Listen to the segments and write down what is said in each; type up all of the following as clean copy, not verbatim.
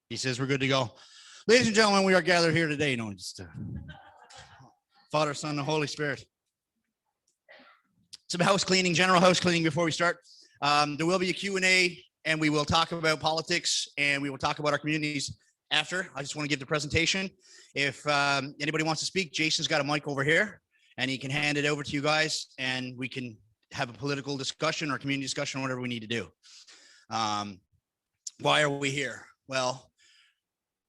He says we're good to go. Ladies and gentlemen, we are gathered here today. No, just Father, Son, and Holy Spirit. Some house cleaning, general house cleaning before we start. There will be a Q&A, and we will talk about politics, and we will talk about our communities after. I just want to give the presentation. If anybody wants to speak, Jason's got a mic over here, and he can hand it over to you guys, and we can have a political discussion or community discussion, or whatever we need to do. Why are we here? Well,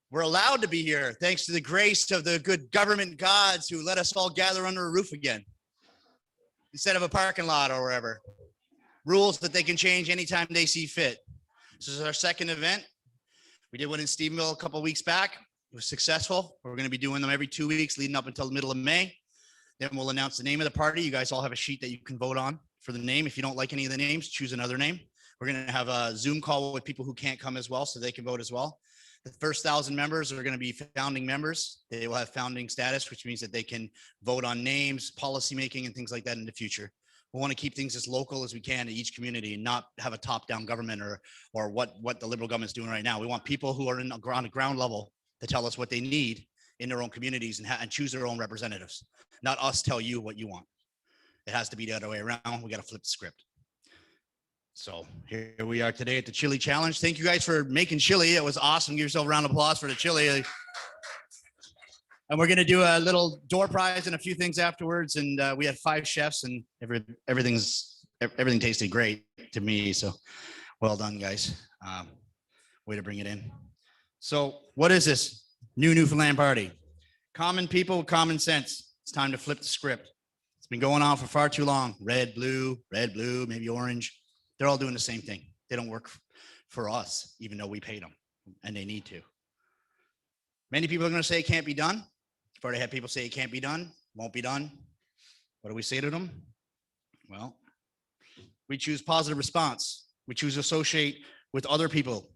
we're allowed to be here thanks to the grace of the good government gods who let us all gather under a roof again instead of a parking lot or wherever. Rules that they can change anytime they see fit. This is our second event. We did one in Stephenville a couple of weeks back. It was successful. We're going to be doing them every 2 weeks leading up until the middle of May. Then we'll announce the name of the party. You guys all have a sheet that you can vote on for the name. If you don't like any of the names, choose another name. We're going to have a Zoom call with people who can't come as well, so they can vote as well. The first 1,000 members are going to be founding members. They will have founding status, which means that they can vote on names, policy making, and things like that in the future. We want to keep things as local as we can to each community and not have a top-down government or what the Liberal government's doing right now. We want people who are on the ground level to tell us what they need in their own communities and choose their own representatives, not us tell you what you want. It has to be the other way around. We got to flip the script. So here we are today at the Chili Challenge. Thank you guys for making chili. It was awesome. Give yourself a round of applause for the chili. And we're going to do a little door prize and a few things afterwards. And we had 5 chefs, and everything tasted great to me. So well done, guys. Way to bring it in. So what is this new Newfoundland party? Common people, common sense. It's time to flip the script. It's been going on for far too long. Red, blue, maybe orange. They're all doing the same thing. They don't work for us, even though we paid them, and they need to. Many people are going to say it can't be done. I've already had people say it can't be done, won't be done. What do we say to them? Well, we choose positive response. We choose to associate with other people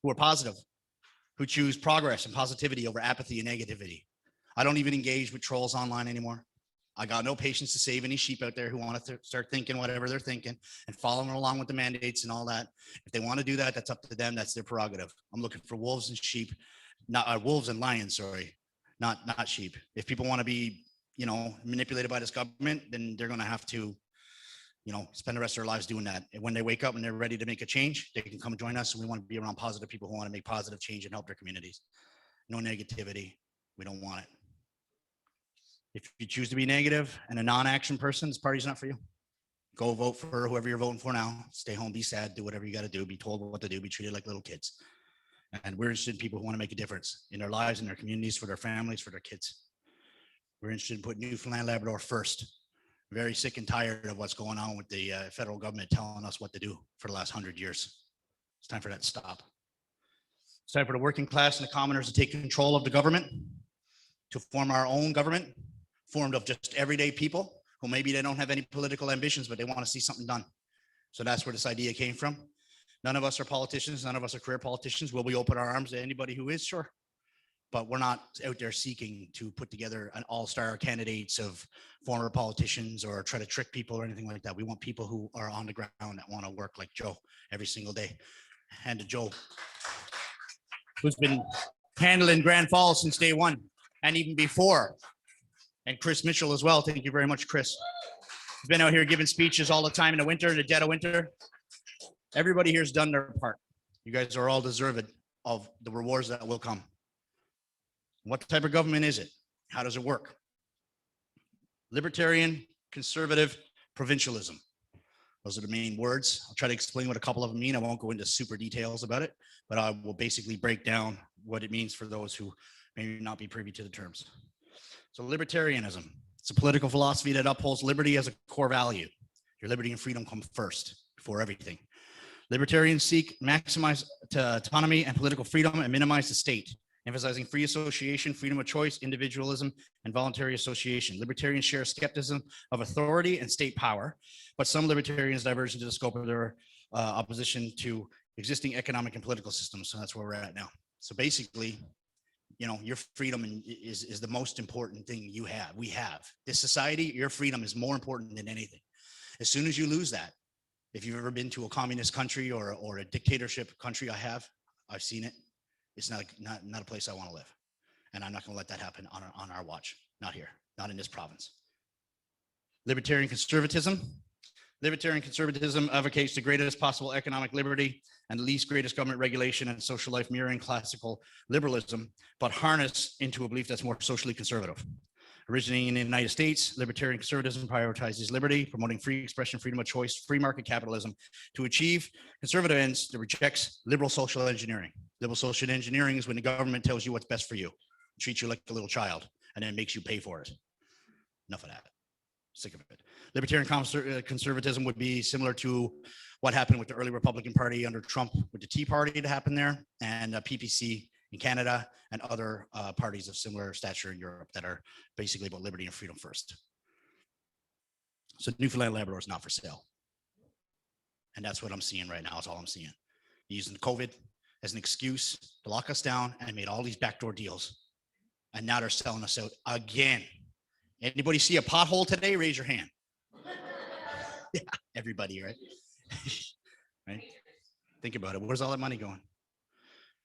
who are positive, who choose progress and positivity over apathy and negativity. I don't even engage with trolls online anymore. I got no patience to save any sheep out there who want to start thinking whatever they're thinking and following along with the mandates and all that. If they want to do that, that's up to them. That's their prerogative. I'm looking for wolves and sheep, not wolves and lions, sorry, not sheep. If people want to be, manipulated by this government, then they're going to have to, spend the rest of their lives doing that. And when they wake up and they're ready to make a change, they can come and join us. And we want to be around positive people who want to make positive change and help their communities. No negativity. We don't want it. If you choose to be negative and a non-action person, this party's not for you. Go vote for whoever you're voting for now. Stay home, be sad, do whatever you got to do, be told what to do, be treated like little kids. And we're interested in people who want to make a difference in their lives, in their communities, for their families, for their kids. We're interested in putting Newfoundland and Labrador first. Very sick and tired of what's going on with the federal government telling us what to do for the last 100 years. It's time for that to stop. It's time for the working class and the commoners to take control of the government, to form our own government, formed of just everyday people who maybe they don't have any political ambitions, but they want to see something done. So that's where this idea came from. None of us are politicians. None of us are career politicians. Will we open our arms to anybody who is? Sure. But we're not out there seeking to put together an all-star candidates of former politicians or try to trick people or anything like that. We want people who are on the ground that want to work like Joe every single day. Hand to Joe, who's been handling Grand Falls since day one and even before. And Chris Mitchell as well. Thank you very much, Chris. He's been out here giving speeches all the time in the winter, in the dead of winter. Everybody here's done their part. You guys are all deserving of the rewards that will come. What type of government is it? How does it work? Libertarian, conservative, provincialism. Those are the main words. I'll try to explain what a couple of them mean. I won't go into super details about it, but I will basically break down what it means for those who may not be privy to the terms. So libertarianism, it's a political philosophy that upholds liberty as a core value. Your liberty and freedom come first before everything. Libertarians seek maximize autonomy and political freedom and minimize the state, emphasizing free association, freedom of choice, individualism, and voluntary association. Libertarians share skepticism of authority and state power, but some libertarians diverge into the scope of their opposition to existing economic and political systems. So that's where we're at now. So basically, your freedom is the most important thing you have. We have this society. Your freedom is more important than anything. As soon as you lose that, if you've ever been to a communist country or a dictatorship country, I've seen it. It's not a place I want to live. And I'm not going to let that happen on our watch. Not here, not in this province. Libertarian conservatism. Libertarian conservatism advocates the greatest possible economic liberty and the least greatest government regulation and social life, mirroring classical liberalism, but harnessed into a belief that's more socially conservative. Originating in the United States, libertarian conservatism prioritizes liberty, promoting free expression, freedom of choice, free market capitalism to achieve conservative ends that rejects liberal social engineering. Liberal social engineering is when the government tells you what's best for you, treats you like a little child, and then makes you pay for it. Enough of that. Sick of it. Libertarian conservatism would be similar to what happened with the early Republican Party under Trump, with the Tea Party that happened there, and PPC in Canada, and other parties of similar stature in Europe that are basically about liberty and freedom first. So Newfoundland and Labrador is not for sale. And that's what I'm seeing right now. That's all I'm seeing. Using COVID as an excuse to lock us down and made all these backdoor deals. And now they're selling us out again. Anybody see a pothole today? Raise your hand. Yeah, everybody, right? Right? Think about it. Where's all that money going?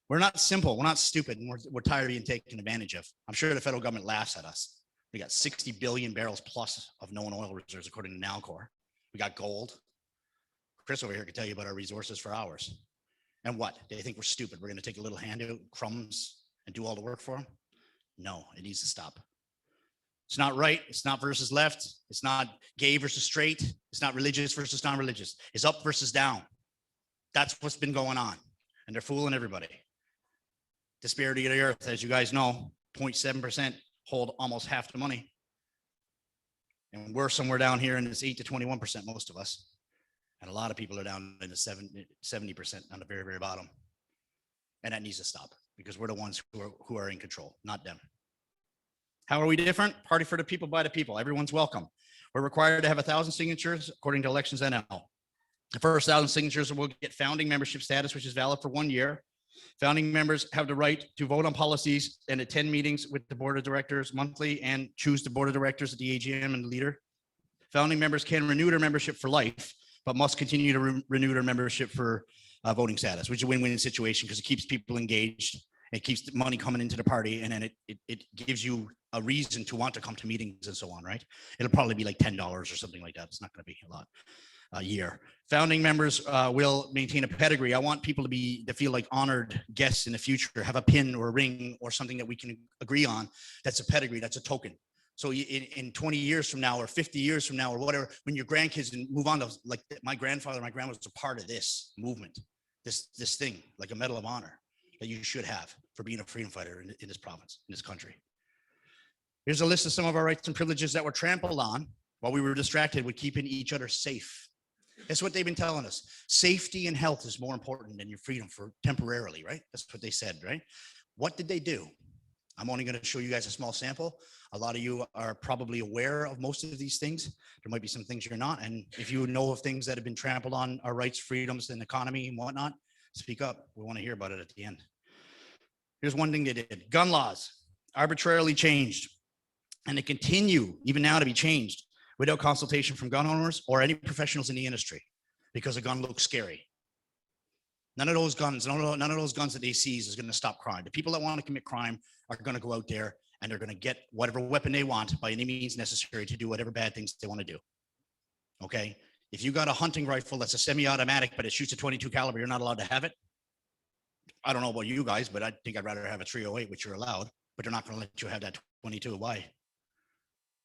We're not simple. We're not stupid. And we're tired of being taken advantage of. I'm sure the federal government laughs at us. We got 60 billion barrels plus of known oil reserves, according to Nalcor. We got gold. Chris over here can tell you about our resources for hours. And what? They think we're stupid. We're going to take a little handout, crumbs, and do all the work for them? No, it needs to stop. It's not right. It's not versus left. It's not gay versus straight. It's not religious versus non-religious. It's up versus down. That's what's been going on. And they're fooling everybody. Disparity of the earth, as you guys know, 0.7% hold almost half the money. And we're somewhere down here in this 8 to 21%, most of us. And a lot of people are down in the 70% on the very, very bottom. And that needs to stop because we're the ones who are in control, not them. How are we different? Party for the people, by the people. Everyone's welcome. We're required to have 1,000 signatures according to Elections NL. The first 1,000 signatures will get founding membership status, which is valid for 1 year. Founding members have the right to vote on policies and attend meetings with the board of directors monthly and choose the board of directors at the AGM and the leader. Founding members can renew their membership for life, but must continue to renew their membership for voting status, which is a win-win situation because it keeps people engaged. It keeps the money coming into the party, and then it gives you a reason to want to come to meetings and so on, right? It'll probably be like $10 or something like that. It's not going to be a lot a year. Founding members will maintain a pedigree. I want people to feel like honored guests in the future, have a pin or a ring or something that we can agree on. That's a pedigree, that's a token. So in 20 years from now or 50 years from now or whatever, when your grandkids move on to, like my grandfather, my grandma was a part of this movement, this thing, like a medal of honor that you should have for being a freedom fighter in this province, in this country. Here's a list of some of our rights and privileges that were trampled on while we were distracted with keeping each other safe. That's what they've been telling us. Safety and health is more important than your freedom for temporarily, right? That's what they said, right? What did they do? I'm only going to show you guys a small sample. A lot of you are probably aware of most of these things. There might be some things you're not. And if you know of things that have been trampled on, our rights, freedoms, and economy and whatnot, speak up. We want to hear about it at the end. Here's one thing they did. Gun laws, arbitrarily changed. And they continue, even now, to be changed without consultation from gun owners or any professionals in the industry because a gun looks scary. None of those guns that they seize is going to stop crime. The people that want to commit crime are going to go out there and they're going to get whatever weapon they want by any means necessary to do whatever bad things they want to do. Okay? If you got a hunting rifle that's a semi-automatic, but it shoots a 22 caliber, you're not allowed to have it. I don't know about you guys, but I think I'd rather have a 308, which you're allowed, but they're not going to let you have that 22. Why?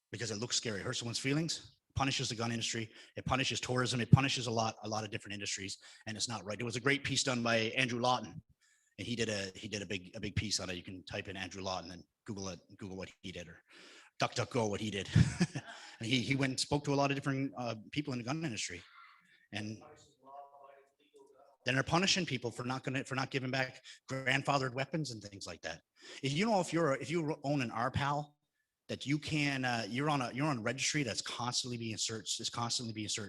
Because it looks scary. It hurts someone's feelings, punishes the gun industry, it punishes tourism, it punishes a lot of different industries, and it's not right. There was a great piece done by Andrew Lawton, and he did a big piece on it. You can type in Andrew Lawton and Google what he did, or DuckDuckGo what he did. And he went and spoke to a lot of different people in the gun industry, and then they're punishing people for not giving back grandfathered weapons and things like that. If you own an RPAL, that you can, you're on a registry that's constantly being searched.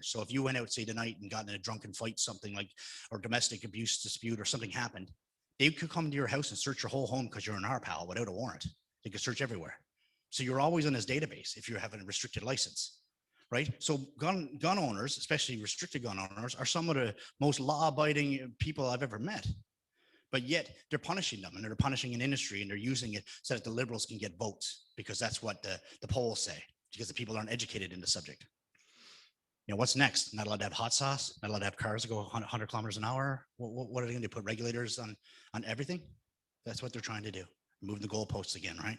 So if you went out, say, tonight and got in a drunken fight, something like, or domestic abuse dispute or something happened, they could come to your house and search your whole home because you're an RPAL without a warrant. They could search everywhere. So you're always in this database if you're having a restricted license, right? So gun owners, especially restricted gun owners, are some of the most law-abiding people I've ever met. but yet they're punishing them, and they're punishing an industry, and they're using it so that the liberals can get votes, because that's what the polls say, because the people aren't educated in the subject. You know, what's next? Not allowed to have hot sauce, not allowed to have cars that go 100 kilometers an hour. What are they going to do? Put regulators on everything? That's what they're trying to do. Move the goalposts again, right?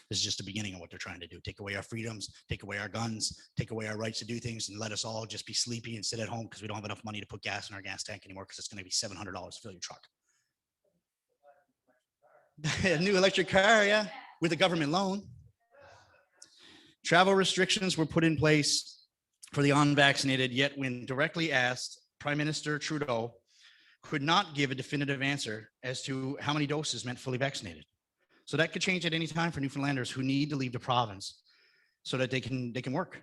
This is just the beginning of what they're trying to do. Take away our freedoms, take away our guns, take away our rights to do things, and let us all just be sleepy and sit at home because we don't have enough money to put gas in our gas tank anymore, because it's going to be $700 to fill your truck. A new electric car, yeah, with a government loan. Travel restrictions were put in place for the unvaccinated, yet when directly asked, Prime Minister Trudeau could not give a definitive answer as to how many doses meant fully vaccinated. So that could change at any time for Newfoundlanders who need to leave the province so that they can work.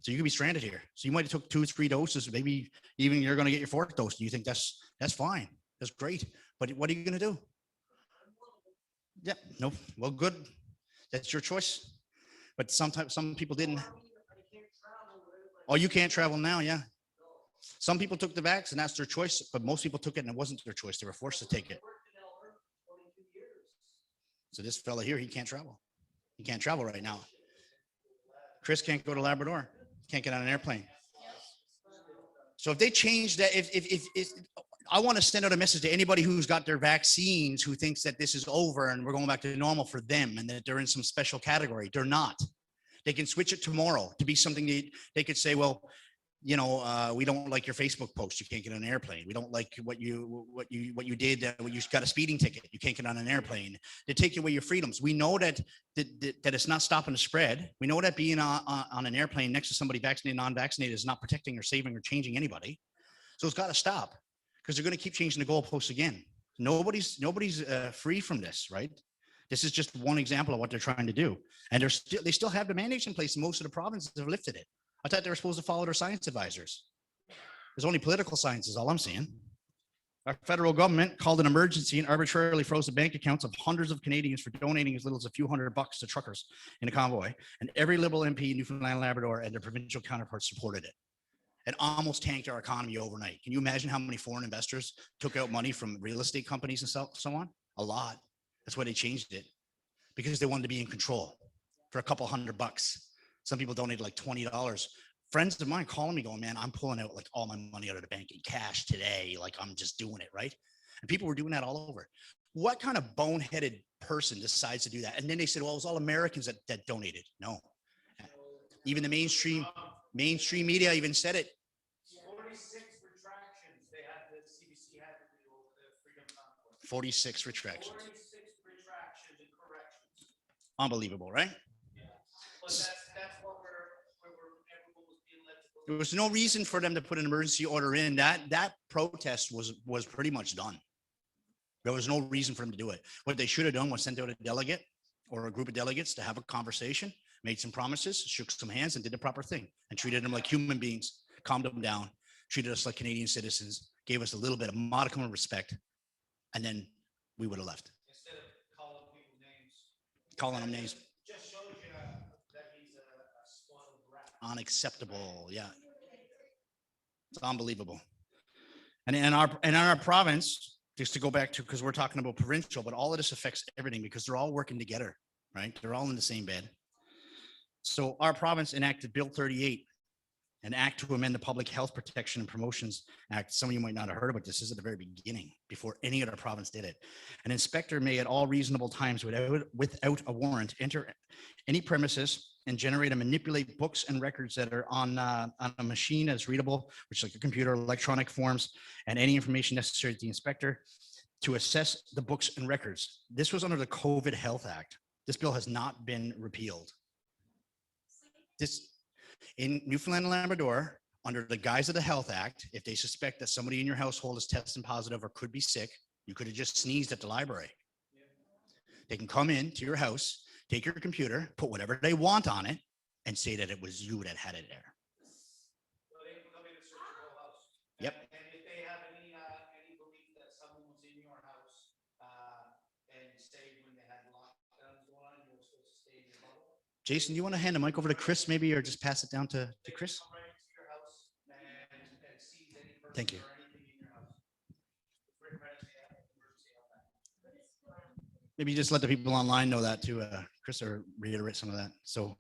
So you could be stranded here. So you might have took 2 or 3 doses, maybe even you're going to get your 4th dose. Do you think that's fine? That's great. But what are you going to do? Yeah, no, well, good. That's your choice. But sometimes some people didn't. Oh, you can't travel now, yeah. Some people took the vax and that's their choice, but most people took it and it wasn't their choice. They were forced to take it. So this fella here, he can't travel. He can't travel right now. Chris can't go to Labrador. Can't get on an airplane. So if they change that, if I want to send out a message to anybody who's got their vaccines, who thinks that this is over and we're going back to normal for them and that they're in some special category. They're not. They can switch it tomorrow to be something they could say, well, you know, we don't like your Facebook post. You can't get on an airplane. We don't like what you did. You got a speeding ticket. You can't get on an airplane. They take away your freedoms. We know that it's not stopping the spread. We know that being on an airplane next to somebody vaccinated, non-vaccinated is not protecting or saving or changing anybody. So it's got to stop, because they're going to keep changing the goalposts again. Nobody's free from this, right? This is just one example of what they're trying to do, and they still have the mandates in place. Most of the provinces have lifted it. I thought they were supposed to follow their science advisors. There's only political science is all I'm seeing. Our federal government called an emergency and arbitrarily froze the bank accounts of hundreds of Canadians for donating as little as a few $100 to truckers in a convoy. And every Liberal MP in Newfoundland and Labrador and their provincial counterparts supported it. It almost tanked our economy overnight. Can you imagine how many foreign investors took out money from real estate companies and so on? A lot. That's why they changed it, because they wanted to be in control for a couple $100. Some people donated like $20. Friends of mine calling me going, man, I'm pulling out like all my money out of the bank in cash today. Like I'm just doing it, right? And people were doing that all over. What kind of boneheaded person decides to do that? And then they said, well, it was all Americans that donated. No. Even the mainstream media even said it. 46 retractions they had, the CBC had to do over the Freedom Convoy. 46 retractions. 46 retractions and corrections. Unbelievable, right? Yeah. But that's what everyone was being led to believe. There was no reason for them to put an emergency order in. That protest was pretty much done. There was no reason for them to do it. What they should have done was sent out a delegate or a group of delegates to have a conversation, made some promises, shook some hands, and did the proper thing, and treated them like human beings, calmed them down, treated us like Canadian citizens, gave us a little bit of modicum of respect, and then we would have left. Instead of calling people names. Calling them names. Just shows you that he's a spoiled brat. Unacceptable, yeah. It's unbelievable. And in our province, just to go back to, because we're talking about provincial, but all of this affects everything because they're all working together, right? They're all in the same bed. So our province enacted Bill 38, an act to amend the Public Health Protection and Promotions Act. Some of you might not have heard about this. This is at the very beginning, before any other province did it. An inspector may at all reasonable times without a warrant enter any premises and generate and manipulate books and records that are on a machine as readable, which is like a computer, electronic forms, and any information necessary to the inspector to assess the books and records. This was under the COVID Health Act. This bill has not been repealed. This in Newfoundland and Labrador, under the guise of the Health Act, if they suspect that somebody in your household is testing positive or could be sick, you could have just sneezed at the library. They can come in to your house, take your computer, put whatever they want on it, and say that it was you that had it there. So they can come in and search your whole house. Yep. And if they have any belief that someone was in your house and say when they had lockdowns going on, you were supposed to stay in your bubble. Jason, you want to hand the mic over to Chris maybe, or just pass it down to Chris? Come right into your house and seize any person Thank you. or anything in your house. Emergency Maybe just let the people online know that too, Chris, or reiterate some of that. So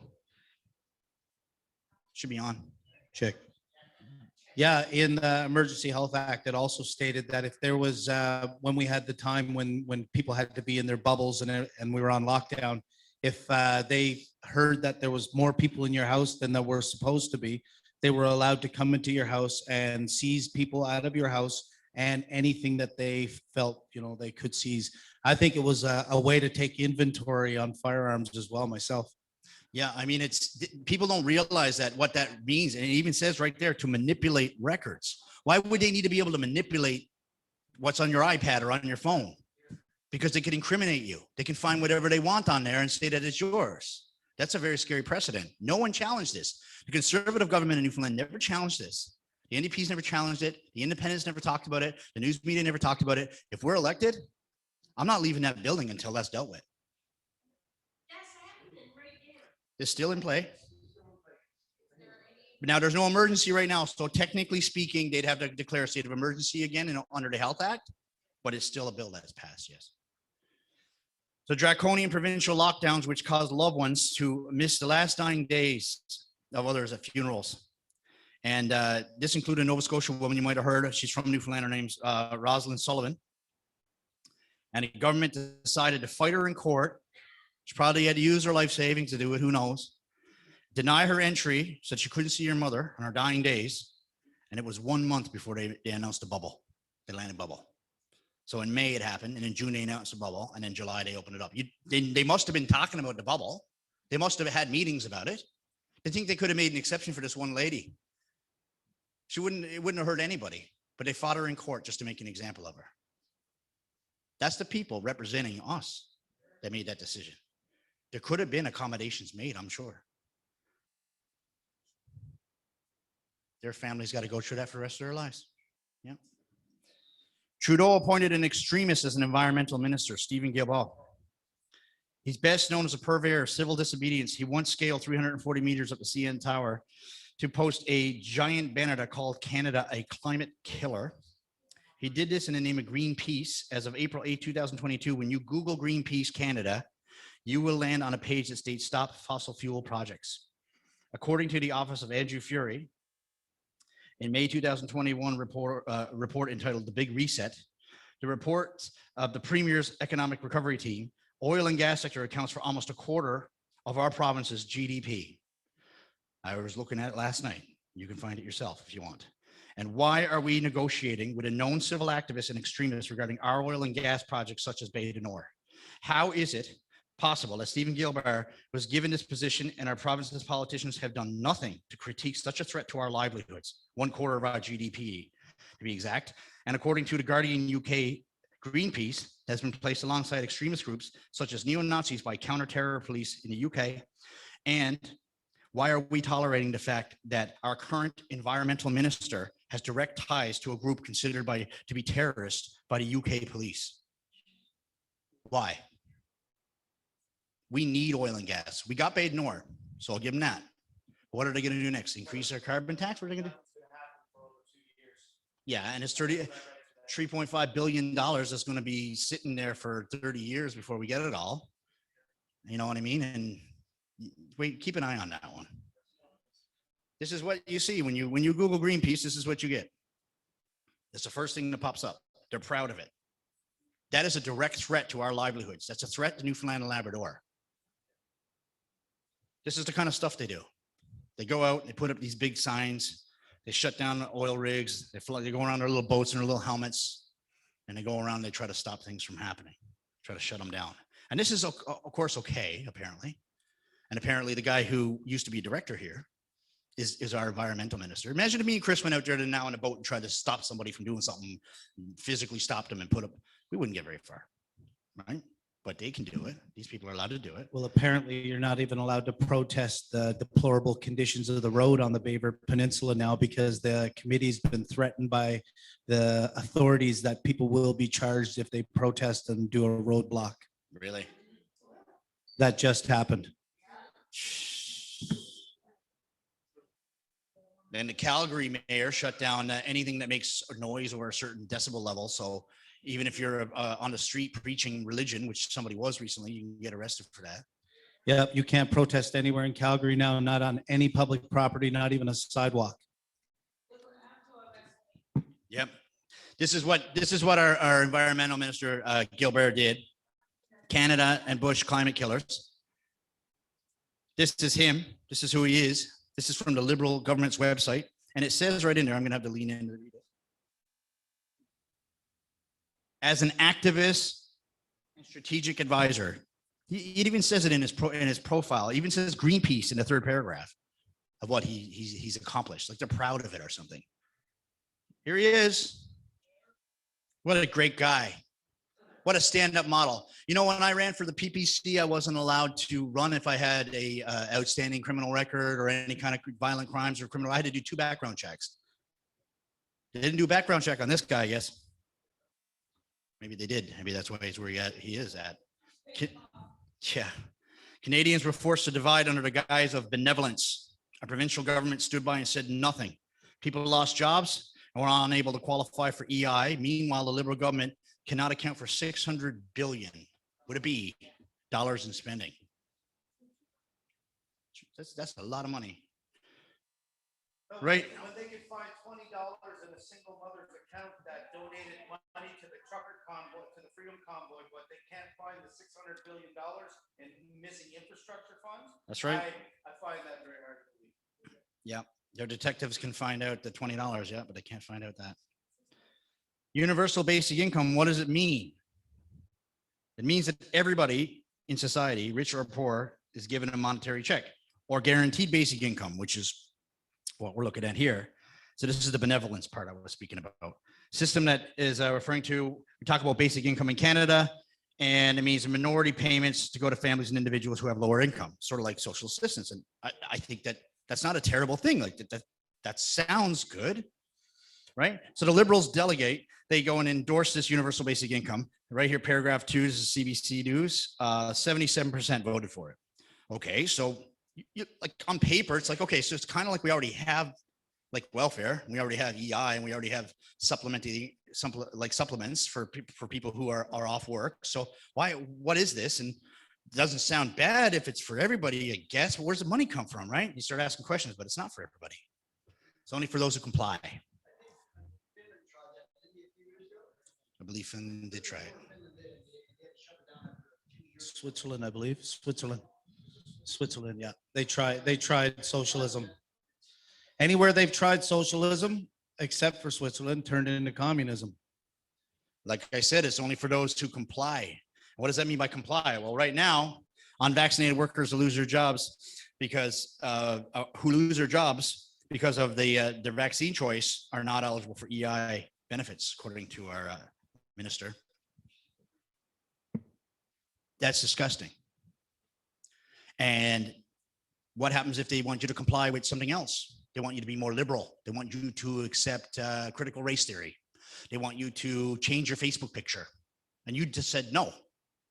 should be on. Check. Yeah, in the Emergency Health Act, it also stated that if there was, when we had the time when people had to be in their bubbles and we were on lockdown, if they heard that there was more people in your house than there were supposed to be, they were allowed to come into your house and seize people out of your house and anything that they felt, they could seize. I think it was a way to take inventory on firearms as well, myself. Yeah, I mean, people don't realize that what that means. And it even says right there to manipulate records. Why would they need to be able to manipulate what's on your iPad or on your phone? Because they could incriminate you. They can find whatever they want on there and say that it's yours. That's a very scary precedent. No one challenged this. The conservative government in Newfoundland never challenged this. The NDPs never challenged it. The independents never talked about it. The news media never talked about it. If we're elected, I'm not leaving that building until that's dealt with. It's still in play. But now there's no emergency right now. So technically speaking, they'd have to declare a state of emergency again under the Health Act, but it's still a bill that's passed, yes. So draconian provincial lockdowns, which caused loved ones to miss the last 9 days of others at funerals. And this included a Nova Scotia woman you might have heard. She's from Newfoundland. Her name's Rosalind Sullivan. And the government decided to fight her in court. She probably had to use her life savings to do it, who knows. Deny her entry, said she couldn't see her mother on her dying days. And it was 1 month before they announced a bubble, the landed bubble. So in May it happened, and in June they announced a bubble, and in July they opened it up. They must have been talking about the bubble. They must have had meetings about it. They think they could have made an exception for this one lady. It wouldn't have hurt anybody, but they fought her in court just to make an example of her. That's the people representing us that made that decision. There could have been accommodations made, I'm sure. Their families got to go through that for the rest of their lives. Yeah. Trudeau appointed an extremist as an environmental minister, Stephen Guilbeault. He's best known as a purveyor of civil disobedience. He once scaled 340 meters up the CN Tower to post a giant banner that called Canada a climate killer. He did this in the name of Greenpeace. As of April 8, 2022, when you Google Greenpeace Canada, you will land on a page that states stop fossil fuel projects. According to the office of Andrew Fury, in May 2021 report entitled The Big Reset, the report of the Premier's Economic Recovery Team, oil and gas sector accounts for almost a quarter of our province's GDP. I was looking at it last night. You can find it yourself if you want. And why are we negotiating with a known civil activist and extremist regarding our oil and gas projects such as Bay du Nord? How is it possible that Stephen Guilbeault was given this position and our province's politicians have done nothing to critique such a threat to our livelihoods, 1/4 of our GDP to be exact? And according to the Guardian UK, Greenpeace has been placed alongside extremist groups such as neo-Nazis by counter-terror police in the UK. And why are we tolerating the fact that our current environmental minister has direct ties to a group considered to be terrorists by the UK police? Why? We need oil and gas. We got Bay du Nord, so I'll give them that. What are they going to do next? Increase their carbon tax? What are they going to do? Yeah, and it's $3.5 billion that's going to be sitting there for 30 years before we get it all. You know what I mean? And wait, keep an eye on that one. This is what you see when you Google Greenpeace. This is what you get. It's the first thing that pops up. They're proud of it. That is a direct threat to our livelihoods. That's a threat to Newfoundland and Labrador. This is the kind of stuff they do. They go out, they put up these big signs, they shut down the oil rigs, they go around their little boats and their little helmets, and they go around, they try to stop things from happening, try to shut them down. And this is, of course, okay, apparently. And apparently the guy who used to be director here is our environmental minister. Imagine if me and Chris went out there now in a boat and tried to stop somebody from doing something, physically stopped them and put up, we wouldn't get very far, right? But they can do it. These people are allowed to do it. Well, apparently you're not even allowed to protest the deplorable conditions of the road on the Baber Peninsula now because the committee's been threatened by the authorities that people will be charged if they protest and do a roadblock. Really? That just happened. Then the Calgary mayor shut down anything that makes a noise over a certain decibel level. So even if you're on the street preaching religion, which somebody was recently, you can get arrested for that. Yep, you can't protest anywhere in Calgary now, not on any public property, not even a sidewalk. Yep. This is what our environmental minister, Gilbert, did. Canada and Bush climate killers. This is him. This is who he is. This is from the Liberal government's website. And it says right in there, I'm going to have to lean in to read it. As an activist and strategic advisor, he even says it in his profile. It even says Greenpeace in the third paragraph of what he's accomplished. Like they're proud of it or something. Here he is. What a great guy. What a stand-up model. You know, when I ran for the PPC, I wasn't allowed to run if I had a outstanding criminal record or any kind of violent crimes or criminal. I had to do 2 background checks. They didn't do a background check on this guy, I guess. Maybe they did. Maybe that's why he's where he is at. Yeah. Canadians were forced to divide under the guise of benevolence. Our provincial government stood by and said nothing. People lost jobs and were unable to qualify for EI. Meanwhile, the Liberal government cannot account for $600 billion, would it be, dollars in spending. That's a lot of money. Right. When they could find $20 in a single mother's account that donated money to the trucker convoy, to the Freedom Convoy, but they can't find the $600 billion in missing infrastructure funds. That's right. I find that very hard to believe. Yeah, their detectives can find out the $20, yeah, but they can't find out that. Universal basic income, what does it mean? It means that everybody in society, rich or poor, is given a monetary check, or guaranteed basic income, which is what we're looking at here. So this is the benevolence part I was speaking about. System that is referring to, we talk about basic income in Canada, and it means minority payments to go to families and individuals who have lower income, sort of like social assistance. And I think that that's not a terrible thing. Like that sounds good, right? So the Liberals delegate, they go and endorse this universal basic income. Right here, paragraph 2, this is CBC News, 77% voted for it. Okay, so you, like on paper, it's like, okay, so it's kind of like we already have like welfare, we already have EI, and we already have supplements for people who are off work. So what is this? And it doesn't sound bad if it's for everybody, I guess, but where's the money come from, right? You start asking questions, but it's not for everybody. It's only for those who comply. I believe Finland did try it. Switzerland, I believe. Switzerland, yeah. They tried socialism. Anywhere they've tried socialism, except for Switzerland, turned into communism. Like I said, it's only for those who comply. What does that mean by comply? Well, right now, unvaccinated workers lose their jobs because who lose their jobs because of their vaccine choice are not eligible for EI benefits, according to our minister. That's disgusting. And what happens if they want you to comply with something else? They want you to be more liberal. They want you to accept critical race theory. They want you to change your Facebook picture. And you just said, no,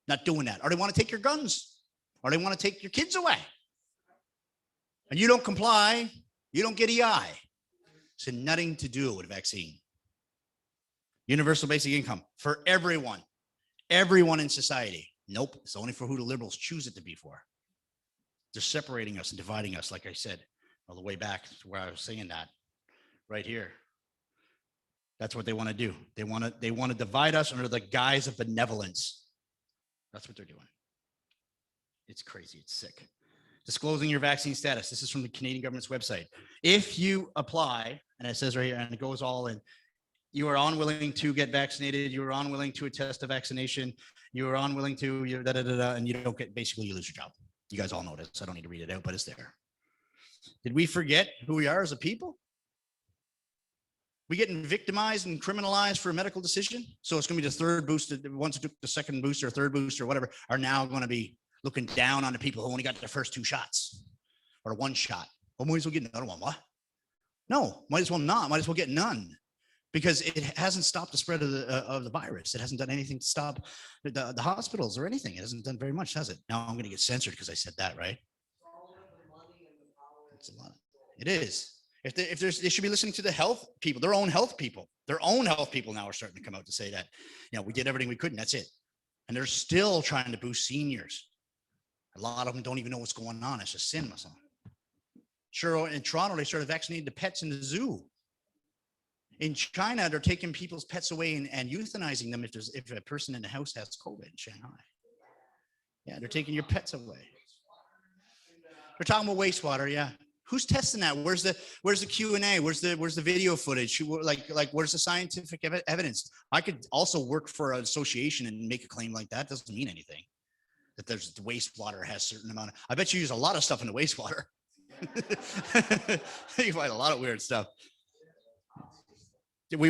not doing that. Or they want to take your guns. Or they want to take your kids away. And you don't comply, you don't get EI. It's nothing to do with vaccine. Universal basic income for everyone in society. Nope, it's only for who the Liberals choose it to be for. They're separating us and dividing us, like I said, all the way back to where I was saying that, right here. That's what they want to do. They want to divide us under the guise of benevolence. That's what they're doing. It's crazy. It's sick. Disclosing your vaccine status. This is from the Canadian government's website. If you apply, and it says right here, and it goes all in, you are unwilling to get vaccinated, you are unwilling to attest a vaccination, you are unwilling to, and you don't get, basically you lose your job. You guys all know this. I don't need to read it out, but it's there. Did we forget who we are as a people? We getting victimized and criminalized for a medical decision? So it's going to be the third booster, the ones who took the second booster, third booster, whatever, are now going to be looking down on the people who only got their first 2 shots or 1 shot. Well, might as well get another one. What? No, might as well not. Might as well get none. Because it hasn't stopped the spread of the virus. It hasn't done anything to stop the hospitals or anything. It hasn't done very much, has it? Now I'm going to get censored because I said that, right? It's a lot. It is. They should be listening to the health people, their own health people. Their own health people now are starting to come out to say that, we did everything we could and that's it. And they're still trying to boost seniors. A lot of them don't even know what's going on. It's a sin. Sure, in Toronto, they started vaccinating the pets in the zoo. In China, they're taking people's pets away and euthanizing them if a person in the house has COVID in Shanghai. Yeah, they're taking your pets away. They're talking about wastewater. Yeah, who's testing that? Where's the Q&A? Where's the video footage? Like where's the scientific evidence? I could also work for an association and make a claim like that. Doesn't mean anything. That there's the wastewater has a certain amount of. I bet you use a lot of stuff in the wastewater. You find a lot of weird stuff. We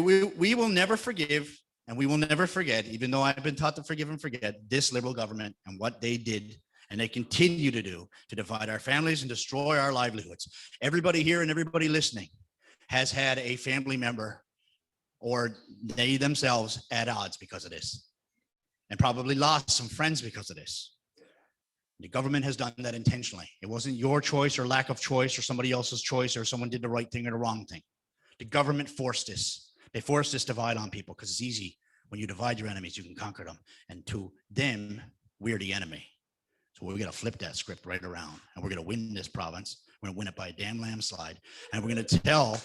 will never forgive and we will never forget, even though I've been taught to forgive and forget, this Liberal government and what they did and they continue to do to divide our families and destroy our livelihoods. Everybody here and everybody listening has had a family member or they themselves at odds because of this and probably lost some friends because of this. The government has done that intentionally. It wasn't your choice or lack of choice or somebody else's choice or someone did the right thing or the wrong thing. The government forced this. They forced this divide on people because it's easy. When you divide your enemies, you can conquer them. And to them, we're the enemy. So we're going to flip that script right around and we're going to win this province. We're going to win it by a damn landslide. And we're going to tell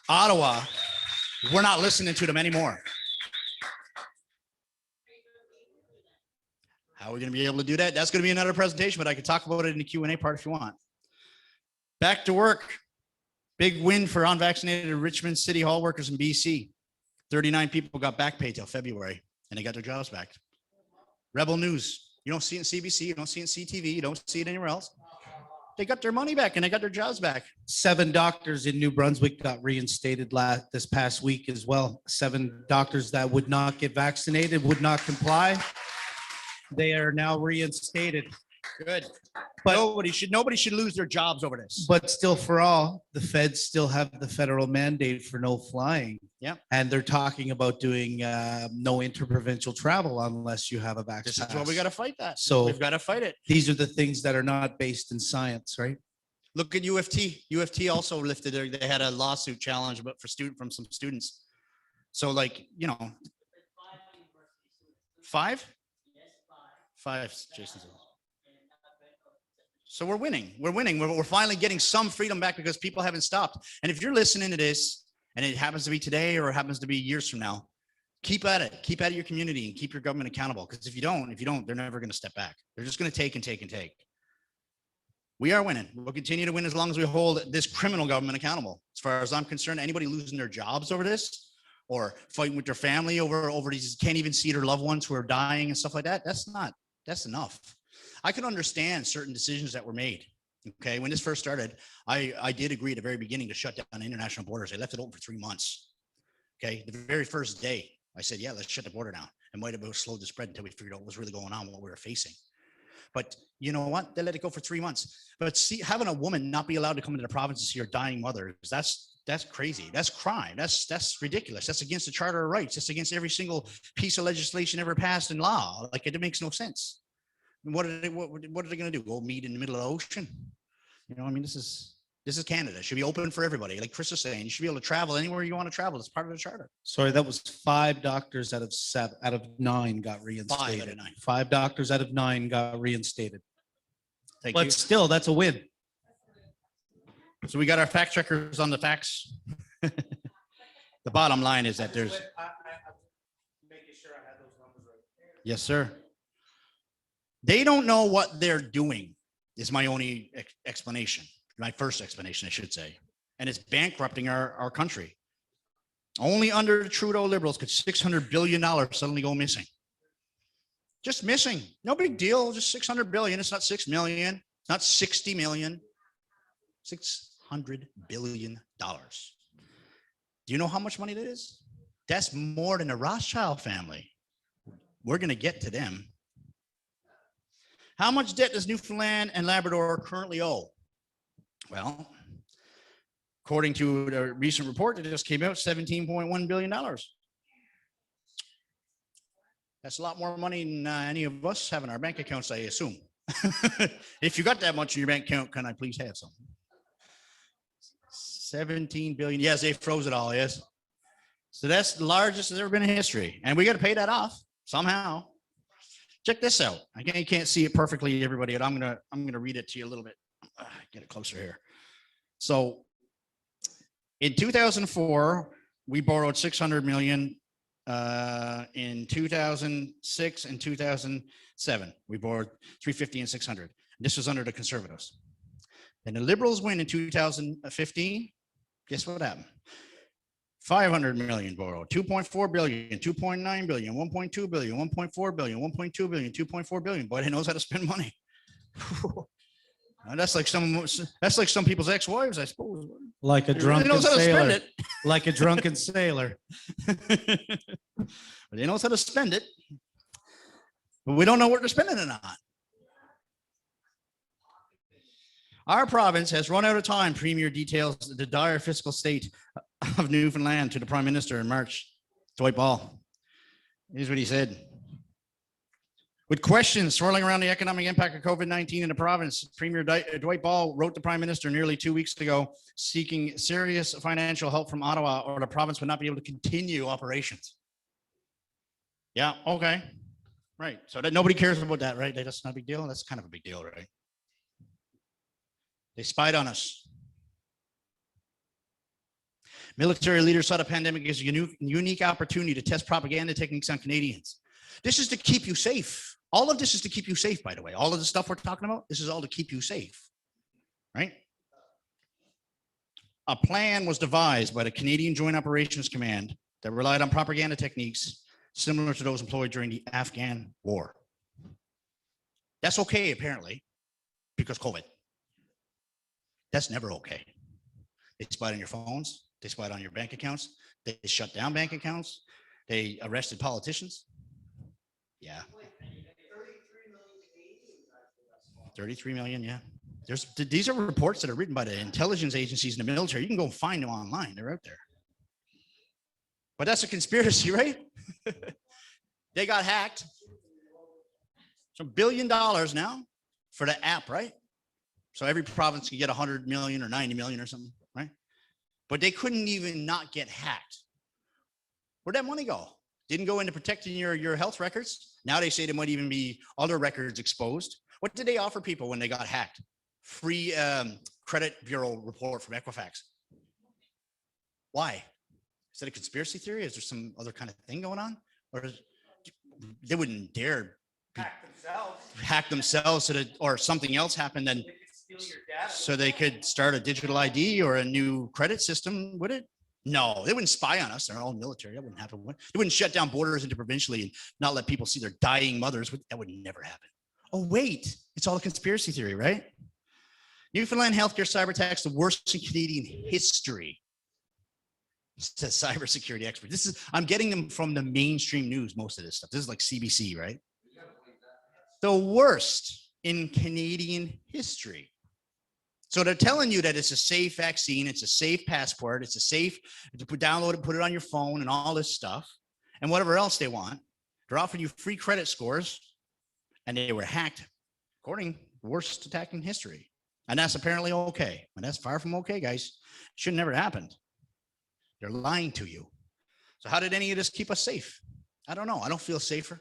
Ottawa, we're not listening to them anymore. How are we going to be able to do that? That's going to be another presentation, but I can talk about it in the Q&A part if you want. Back to work. Big win for unvaccinated Richmond City Hall workers in BC. 39 people got back pay till February and they got their jobs back. Rebel News. You don't see it in CBC. You don't see it in CTV. You don't see it anywhere else. They got their money back and they got their jobs back. 7 doctors in New Brunswick got reinstated this past week as well. 7 doctors that would not get vaccinated, would not comply. They are now reinstated. Good. But nobody should lose their jobs over this. But still, for all, the feds still have the federal mandate for no flying. Yeah. And they're talking about doing no interprovincial travel unless you have a vaccine. This is why we got to fight that. So we've got to fight it. These are the things that are not based in science, right? Look at UFT. UFT also lifted they had a lawsuit challenge, but from some students. So 5? 5, Jason says. So we're winning. We're finally getting some freedom back because people haven't stopped. And if you're listening to this and it happens to be today or it happens to be years from now, keep at it. Keep at your community and keep your government accountable. Because if you don't, they're never going to step back. They're just going to take and take and take. We are winning. We'll continue to win as long as we hold this criminal government accountable. As far as I'm concerned, anybody losing their jobs over this or fighting with their family over these, can't even see their loved ones who are dying and stuff like that, that's enough. I can understand certain decisions that were made. Okay, when this first started, I did agree at the very beginning to shut down international borders. I left it open for 3 months. Okay, the very first day, I said, yeah, let's shut the border down. It might have slowed the spread until we figured out what was really going on, what we were facing. But you know what? They let it go for 3 months. But see, having a woman not be allowed to come into the province to see her dying mother, that's crazy. That's crime. That's ridiculous. That's against the Charter of Rights. That's against every single piece of legislation ever passed in law. Like it makes no sense. What are they going to do? Go meet in the middle of the ocean? This is Canada. It should be open for everybody. Like Chris was saying, you should be able to travel anywhere you want to travel. It's part of the charter. Sorry, that was 5 doctors out of 9 got reinstated. 5 out of 9. 5 doctors out of 9 got reinstated. Thank but you. Still, that's a win. So we got our fact checkers on the facts. The bottom line is that there's. Making sure I had those numbers right. Yes, sir. They don't know what they're doing is my only explanation. My first explanation, I should say. And it's bankrupting our country. Only under the Trudeau Liberals could $600 billion suddenly go missing. Just missing. No big deal. Just $600 billion. It's not 6 million. It's not 60 million. $600 billion. Do you know how much money that is? That's more than the Rothschild family. We're going to get to them. How much debt does Newfoundland and Labrador currently owe? Well, according to a recent report that just came out, $17.1 billion. That's a lot more money than any of us have in our bank accounts, I assume. If you got that much in your bank account, can I please have some? 17 billion. Yes, they froze it all. Yes. So that's the largest that's ever been in history. And we got to pay that off somehow. Check this out. You can't see it perfectly, everybody, but I'm gonna read it to you a little bit. Get it closer here. So in 2004, we borrowed 600 million. In 2006 and 2007, we borrowed 350 and 600. This was under the Conservatives. Then the Liberals win in 2015. Guess what happened? 500 million borrowed, 2.4 billion, 2.9 billion, 1.2 billion, 1.4 billion, 1.2 billion, 2.4 billion. Boy, he knows how to spend money. That's like some people's ex-wives, I suppose. Like a drunken sailor. Like a drunken sailor. They knows how to spend it, but we don't know what they're spending it on. Our province has run out of time. Premier details the dire fiscal state of Newfoundland to the Prime Minister in March. Dwight Ball. Here's what he said. With questions swirling around the economic impact of COVID-19 in the province, Premier Dwight Ball wrote the Prime Minister nearly 2 weeks ago, seeking serious financial help from Ottawa, or the province would not be able to continue operations. Yeah, okay. Right. So that nobody cares about that, right? That's not a big deal. That's kind of a big deal, right? They spied on us. Military leaders saw the pandemic as a unique opportunity to test propaganda techniques on Canadians. This is to keep you safe. All of this is to keep you safe, by the way. All of the stuff we're talking about, this is all to keep you safe, right? A plan was devised by the Canadian Joint Operations Command that relied on propaganda techniques similar to those employed during the Afghan war. That's okay, apparently, because COVID. That's never okay. They spied on your phones. They spied on your bank accounts. They shut down bank accounts. They arrested politicians. Yeah. 33 million, yeah. These are reports that are written by the intelligence agencies in the military. You can go find them online. They're out there. But that's a conspiracy, right? They got hacked. So $1 billion now for the app, right? So every province can get 100 million or 90 million or something, right? But they couldn't even not get hacked. Where'd that money go? Didn't go into protecting your health records. Now they say there might even be other records exposed. What did they offer people when they got hacked? Free credit bureau report from Equifax. Why? Is that a conspiracy theory? Is there some other kind of thing going on? Or they wouldn't dare hack themselves so that, or something else happened then so they could start a digital ID or a new credit system, would it? No, they wouldn't spy on us. They're all military. That wouldn't happen. They wouldn't shut down borders interprovincially and not let people see their dying mothers. That would never happen. Oh, wait, it's all a conspiracy theory, right? Newfoundland healthcare cyber attacks, the worst in Canadian history, says cybersecurity expert. I'm getting them from the mainstream news, most of this stuff. This is like CBC, right? The worst in Canadian history. So they're telling you that it's a safe vaccine, it's a safe passport, it's a safe to download it, put it on your phone and all this stuff and whatever else they want. They're offering you free credit scores and they were hacked, according to the worst attack in history. And that's apparently okay. And that's far from okay, guys. Should never happened. They're lying to you. So how did any of this keep us safe? I don't know. I don't feel safer.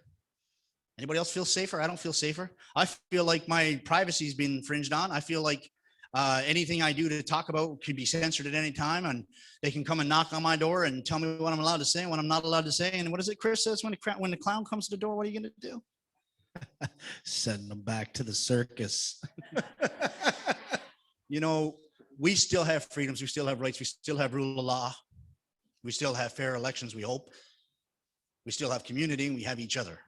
Anybody else feel safer? I don't feel safer. I feel like my privacy is being infringed on. I feel like anything I do to talk about could be censored at any time, and they can come and knock on my door and tell me what I'm allowed to say, what I'm not allowed to say. And what is it Chris says when the clown comes to the door? What are you going to do? Send them back to the circus. You know, we still have freedoms. We still have rights. We still have rule of law. We still have fair elections, we hope. We still have community, and we have each other.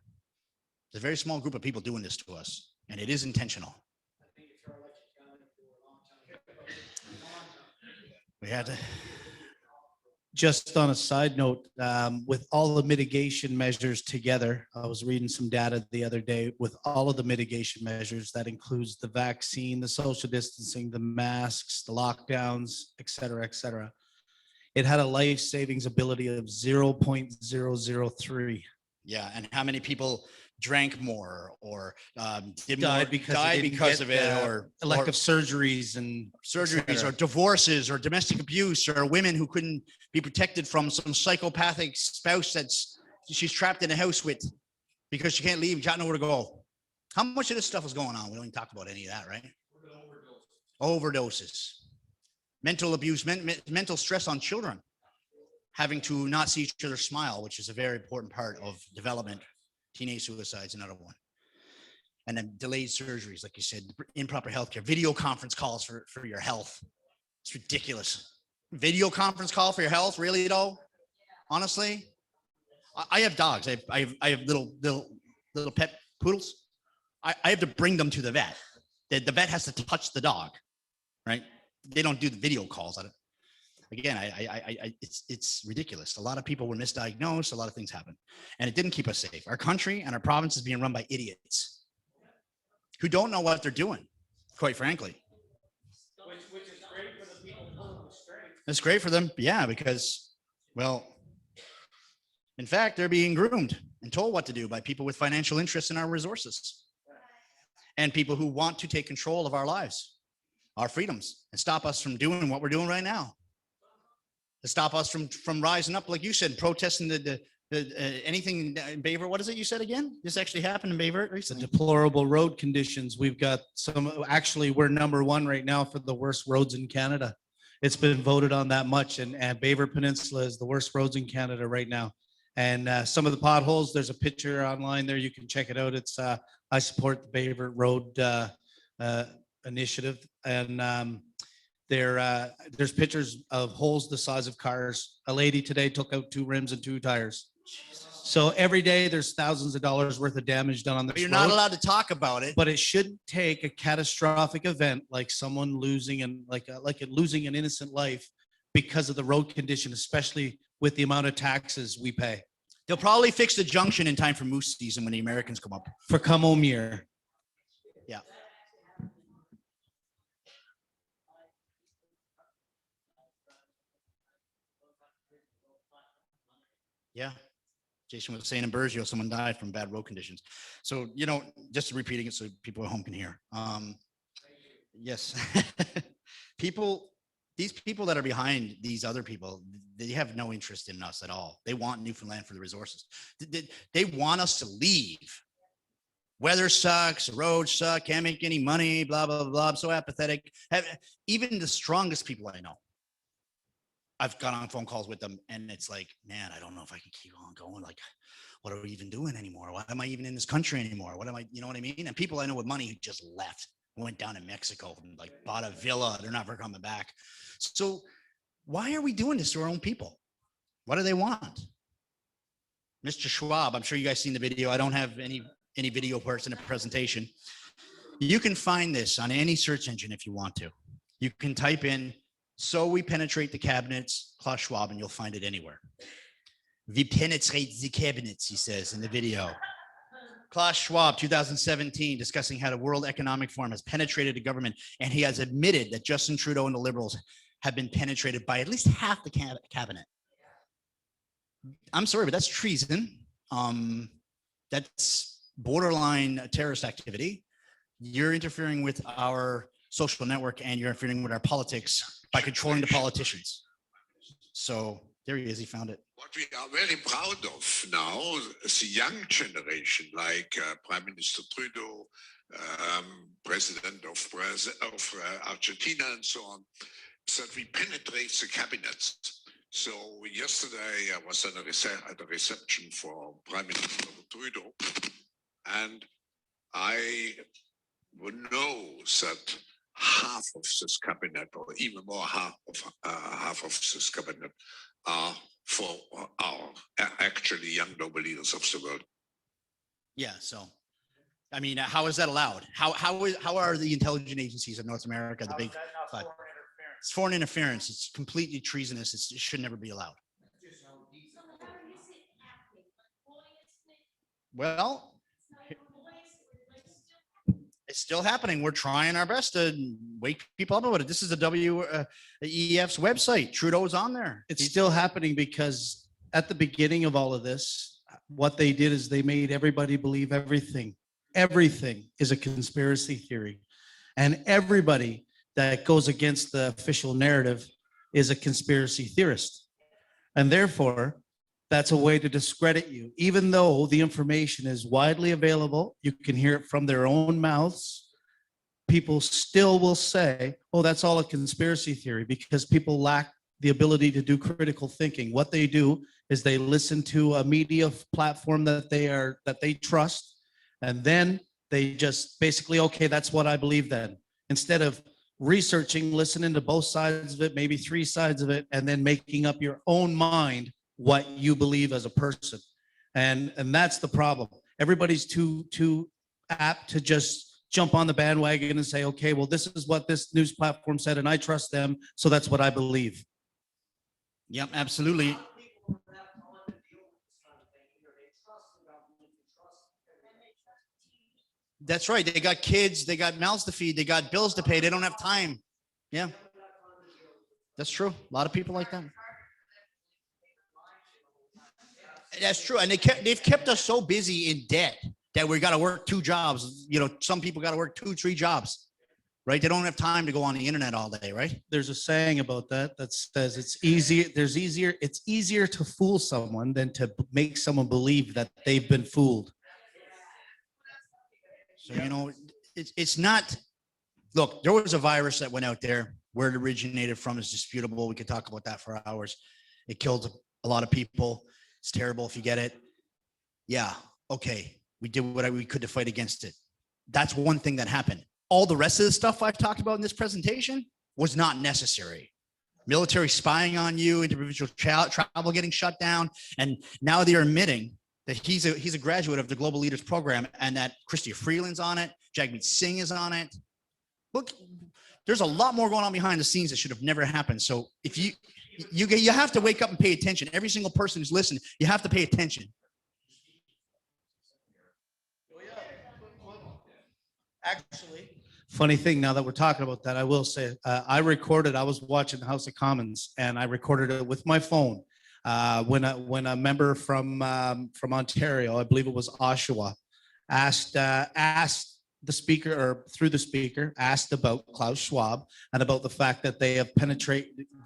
There's a very small group of people doing this to us, and it is intentional. We had to. Just on a side note, with all the mitigation measures together, I was reading some data the other day. With all of the mitigation measures, that includes the vaccine, the social distancing, the masks, the lockdowns, et cetera, it had a life savings ability of 0.003. Yeah, and how many people drank more or did more, Died because died they didn't because get, of it, or elective surgeries and surgeries, cetera. or divorces, or domestic abuse, or women who couldn't be protected from some psychopathic spouse she's trapped in a house with because she can't leave, she got nowhere to go. How much of this stuff is going on? We don't even talk about any of that, right? Overdoses, mental abuse, mental stress on children, having to not see each other smile, which is a very important part of development. Teenage suicide's another one. And then delayed surgeries, like you said, improper healthcare, video conference calls for your health. It's ridiculous. Video conference call for your health, really though? Honestly, I have dogs. I have little pet poodles. I have to bring them to the vet. The vet has to touch the dog, right? They don't do the video calls on it. Again, it's ridiculous. A lot of people were misdiagnosed. A lot of things happened, and it didn't keep us safe. Our country and our province is being run by idiots who don't know what they're doing, quite frankly. Which is great for the people pulling the strings. It's great for them, yeah, because, well, in fact, they're being groomed and told what to do by people with financial interests in our resources and people who want to take control of our lives, our freedoms, and stop us from doing what we're doing right now. To stop us from rising up, like you said, protesting the anything in Baver. What is it you said again? This actually happened in Baver recently. The deplorable road conditions. We've got actually, we're number one right now for the worst roads in Canada. It's been voted on that much, and Baver Peninsula is the worst roads in Canada right now. And some of the potholes, there's a picture online there. You can check it out. It's I support the Baver Road initiative, and there's pictures of holes the size of cars. A lady today took out 2 rims and 2 tires. So every day there's thousands of dollars worth of damage done on the road. You're not allowed to talk about it. But it shouldn't take a catastrophic event like someone losing and losing an innocent life because of the road condition, especially with the amount of taxes we pay. They'll probably fix the junction in time for moose season when the Americans come up. For come home year. Yeah. Yeah. Jason was saying in Burgeo, someone died from bad road conditions. So, just repeating it so people at home can hear. Yes. These people that are behind these other people, they have no interest in us at all. They want Newfoundland for the resources. They want us to leave. Weather sucks, roads suck, can't make any money, blah, blah, blah. I'm so apathetic. Even the strongest people I know, I've got on phone calls with them, and it's like, man, I don't know if I can keep on going. Like, what are we even doing anymore? Why am I even in this country anymore? What am I, you know what I mean? And people I know with money who just left, went down to Mexico and like bought a villa. They're never coming back. So why are we doing this to our own people? What do they want? Mr. Schwab, I'm sure you guys seen the video. I don't have any video parts in the presentation. You can find this on any search engine if you want to. You can type in, "So we penetrate the cabinets, Klaus Schwab," and you'll find it anywhere. "We penetrate the cabinets," he says in the video. Klaus Schwab, 2017, discussing how the World Economic Forum has penetrated the government, and he has admitted that Justin Trudeau and the Liberals have been penetrated by at least half the cabinet. I'm sorry, but that's treason. That's borderline terrorist activity. You're interfering with our social network, and you're interfering with our politics by controlling the politicians. So there he is. He found it. What we are very proud of now, the young generation, like Prime Minister Trudeau, President of Argentina, and so on, is that we penetrate the cabinets. So yesterday I was at a reception for Prime Minister Trudeau, and I know that half of this cabinet, or even more half of this cabinet, are for our actually young noble leaders of the world. Yeah. So, I mean, how is that allowed? How are the intelligence agencies of North America the big? It's foreign interference. It's completely treasonous. It should never be allowed. Well, it's still happening. We're trying our best to wake people up about it. This is the WEF's website. Trudeau's on there. It's still happening because at the beginning of all of this, what they did is they made everybody believe everything. Everything is a conspiracy theory. And everybody that goes against the official narrative is a conspiracy theorist. And therefore, that's a way to discredit you. Even though the information is widely available, you can hear it from their own mouths, people still will say, oh, that's all a conspiracy theory, because people lack the ability to do critical thinking. What they do is they listen to a media platform that they trust, and then they just basically, okay, that's what I believe then. Instead of researching, listening to both sides of it, maybe three sides of it, and then making up your own mind what you believe as a person. And that's the problem. Everybody's too apt to just jump on the bandwagon and say, okay, well, this is what this news platform said, and I trust them, so that's what I believe. Yep, absolutely. That's right. They got kids, they got mouths to feed, they got bills to pay. They don't have time. Yeah, that's true. A lot of people like that. That's true. And they've kept us so busy in debt that we got to work 2 jobs. You know, some people got to work 2, 3 jobs, right? They don't have time to go on the internet all day, right? There's a saying about that says it's easier to fool someone than to make someone believe that they've been fooled. So, you know, it's not, look, there was a virus that went out there. Where it originated from is disputable. We could talk about that for hours. It killed a lot of people. It's terrible if you get it. Yeah, okay. We did what we could to fight against it. That's one thing that happened. All the rest of the stuff I've talked about in this presentation was not necessary. Military spying on you, individual travel getting shut down, and now they're admitting that he's a graduate of the Global Leaders Program, and that Chrystia Freeland's on it, Jagmeet Singh is on it. Look, there's a lot more going on behind the scenes that should have never happened. So if you have to wake up and pay attention. Every single person who's listening, you have to pay attention. Actually, funny thing, now that we're talking about that, I will say, I was watching the House of Commons, and I recorded it with my phone. When a member from Ontario, I believe it was Oshawa, asked the speaker, or through the speaker, asked about Klaus Schwab and about the fact that